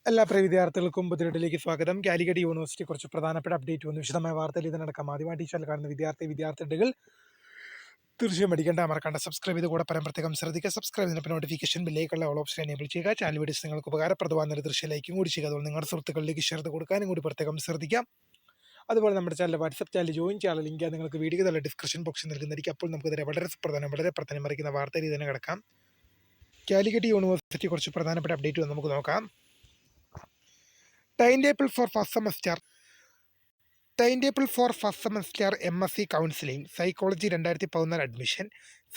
എല്ലാ പ്രിയ വിദ്യാർത്ഥികൾക്കും പുതിയതിലേക്ക് സ്വാഗതം. കാലിക്കറ്റ് യൂണിവേഴ്സിറ്റി കുറച്ച് പ്രധാനപ്പെട്ട അപ്ഡേറ്റ് വന്നു. വിശദമായ വാർത്തയിൽ ഇതിനടക്കം ആദ്യമായി ചാനൽ കാണുന്ന വിദ്യാർത്ഥികൾ തീർച്ചയായും പഠിക്കേണ്ട മറക്കാണ്ട് സബ്സ്ക്രൈബ് ചെയ്ത് കൂടെ പ്രത്യേകം ശ്രദ്ധിക്കുക. സബ്സ്ക്രൈബ് ചെയ്തപ്പോൾ നോട്ടിഫിക്കേഷൻ ബില്ലേക്കുള്ള ഓൾ ഓപ്ഷൻ എനേബിൾ ചെയ്യുക. ചാനൽ വീഡിയോസ് നിങ്ങൾക്ക് ഉപകാരപ്രദമാകുന്ന ദൃശ്യ ലൈക്കും കൂടി ചെയ്യുക. അതുപോലെ നിങ്ങളുടെ സുഹൃത്തുക്കളിലേക്ക് ഷെയർ ചെയ്ത് കൊടുക്കാനും കൂടി പ്രത്യേകം ശ്രദ്ധിക്കാം. അതുപോലെ നമ്മുടെ ചാനൽ വാട്സ്ആപ്പ് ചാനൽ ജോയിൻ ചെയ്യാൻ ലിങ്ക് നിങ്ങൾക്ക് വീഡിയോ തന്നെ ഡിസ്ക്രിപ്ഷൻ ബോക്സിൽ നൽകുന്നതായിരിക്കും. അപ്പോൾ നമുക്കിതിനെ വളരെ പ്രധാനം മറിക്കുന്ന വാർത്തയിൽ ഇതിനെ കിടക്കാം. കാലിക്കറ്റ് യൂണിവേഴ്സിറ്റി കുറച്ച് പ്രധാനപ്പെട്ട അപ്ഡേറ്റ് നമുക്ക് നോക്കാം. Timetable for first semester MSc Counseling Psychology 2014 admission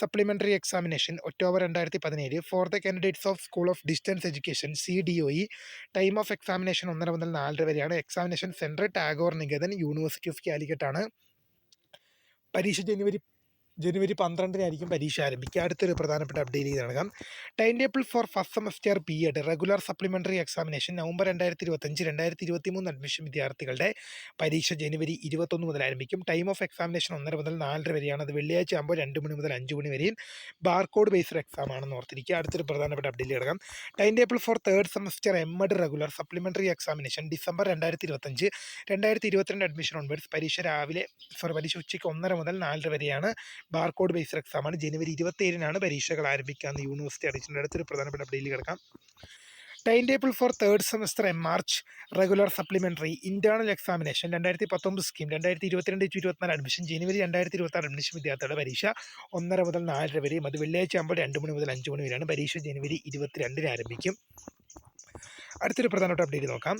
supplementary examination October 2017 for the candidates of School of Distance Education CDOE. Time of examination 1 മുതൽ 4 വരെയാണ്. Examination centre Tagore Niketan university of Calicut ആണ്. പരീക്ഷ ജനുവരി 12 പരീക്ഷ ആരംഭിക്കുക. അടുത്തൊരു പ്രധാനപ്പെട്ട അപ്ഡേറ്റ് നൽകാം. Time table for first semester BEd regular supplementary examination November 2025-2023 admission വിദ്യാർത്ഥികളുടെ പരീക്ഷ ജനുവരി 21 മുതൽ ആരംഭിക്കും. ടൈം ഓഫ് എക്സാമിനേഷൻ 1 മുതൽ 4 വരെയാണ്. അത് വെള്ളിയാഴ്ച ആകുമ്പോൾ 2 മണി മുതൽ 5 മണി വരെയും ബാർകോഡ് ബേസ്ഡ് എക്സാം ആണെന്ന് ഓർത്തിരിക്കുക. അടുത്തൊരു പ്രധാനപ്പെട്ട അപ്ഡേറ്റ് നൽകാം. Time table for third semester MEd regular supplementary examination December 2025-2022 admission onwards പരീക്ഷ ഉച്ചയ്ക്ക് 1:30 മുതൽ 4 വരെയാണ്. Barcode based എക്സാമാണ്. ജനുവരി 27-നാണ് പരീക്ഷകൾ ആരംഭിക്കാമെന്ന് യൂണിവേഴ്സിറ്റി അറിയിച്ചിട്ടുണ്ട്. അടുത്തൊരു പ്രധാനപ്പെട്ട അപ്ഡേറ്റിൽ കിടക്കാം. Time table for third semester March regular supplementary internal examination 2019 scheme 2022-24 admission January 2026 admission വിദ്യാർത്ഥികളുടെ പരീക്ഷ 1:30 മുതൽ 4 വരെയും. അത് വെള്ളിയാഴ്ച ആകുമ്പോൾ 2 മണി മുതൽ 5 മണി വരെയാണ്. പരീക്ഷ ജനുവരി 22-ന് ആരംഭിക്കും. അടുത്തൊരു പ്രധാനപ്പെട്ട അപ്ഡേറ്റ് നോക്കാം.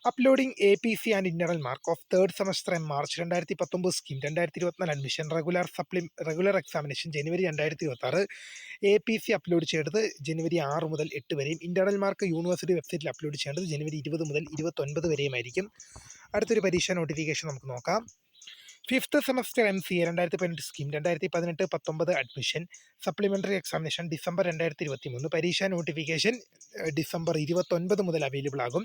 Uploading APC and internal mark of third semester March 2019 scheme 2024 admission regular examination January 2026. APC upload ചെയ്യേണ്ടത് ജനുവരി 6 മുതൽ 8 വരെയും. ഇന്റർണൽ മാർക്ക് യൂണിവേഴ്സിറ്റി വെബ്സൈറ്റിൽ അപ്ലോഡ് ചെയ്യേണ്ടത് ജനുവരി 20 മുതൽ 29 വരെയുമായിരിക്കും. അടുത്തൊരു പരീക്ഷ നോട്ടിഫിക്കേഷൻ നമുക്ക് നോക്കാം. Fifth semester MCA 2018 scheme 2018-19 admission supplementary examination December 2023. പരീക്ഷാ നോട്ടിഫിക്കേഷൻ ഡിസംബർ 29 മുതൽ അവൈലബിൾ ആകും.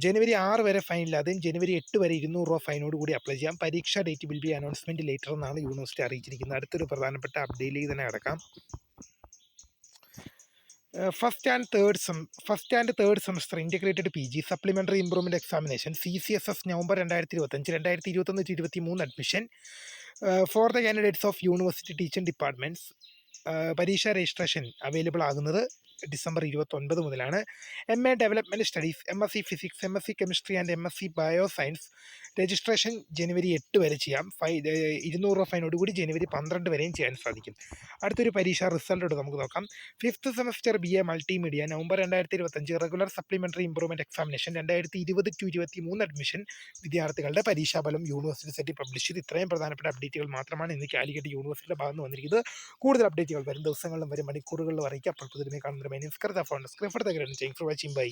ജനുവരി 6 വരെ ഫൈൻ ഇല്ലാതെയും ജനുവരി 8 വരെ 200 രൂപ ഫൈനോട് കൂടി അപ്ലൈ ചെയ്യാം. പരീക്ഷാ date will be announcement later എന്നാണ് യൂണിവേഴ്സിറ്റി അറിയിച്ചിരിക്കുന്നത്. അടുത്തൊരു പ്രധാനപ്പെട്ട അപ്ഡേറ്റിലേക്ക് തന്നെ കിടക്കാം. First and third semester integrated PG supplementary improvement examination CCSS November 2025 2021-23 admission for the candidates of university teaching departments. പരീക്ഷാ രജിസ്ട്രേഷൻ അവൈലബിൾ ആകുന്നത് ഡിസംബർ 29 മുതലാണ്. MA development studies MSc physics MSc chemistry and MSc bio science registration January 8 വരെ ചെയ്യാം. 200 രൂപ ഫൈനോടുകൂടി ജനുവരി 12 വരെയും ചെയ്യാൻ സാധിക്കും. അടുത്തൊരു പരീക്ഷ റിസൾട്ടോട് നമുക്ക് നോക്കാം. Fifth semester BA multimedia November 2025 regular supplementary improvement examination 2020-23 admission വിദ്യാർത്ഥികളുടെ പരീക്ഷാഫലം യൂണിവേഴ്സിറ്റി സൈറ്റിൽ പബ്ലിഷ് ചെയ്ത്. ഇത്രയും പ്രധാനപ്പെട്ട അപ്ഡേറ്റുകൾ മാത്രമാണ് ഇന്ന് കാലിക്കറ്റ് യൂണിവേഴ്സിറ്റിയുടെ ഭാഗത്ത് വന്നിരിക്കുന്നത്. കൂടുതൽ അപ്ഡേറ്റുകൾ വരും ദിവസങ്ങളിലും വരും മണിക്കൂറുകളിലും അറിയിക്കുക. അപ്പോൾ പുതിയ കാണുന്ന my name is Kartha, founder, for the great. Thanks for watching. Bye.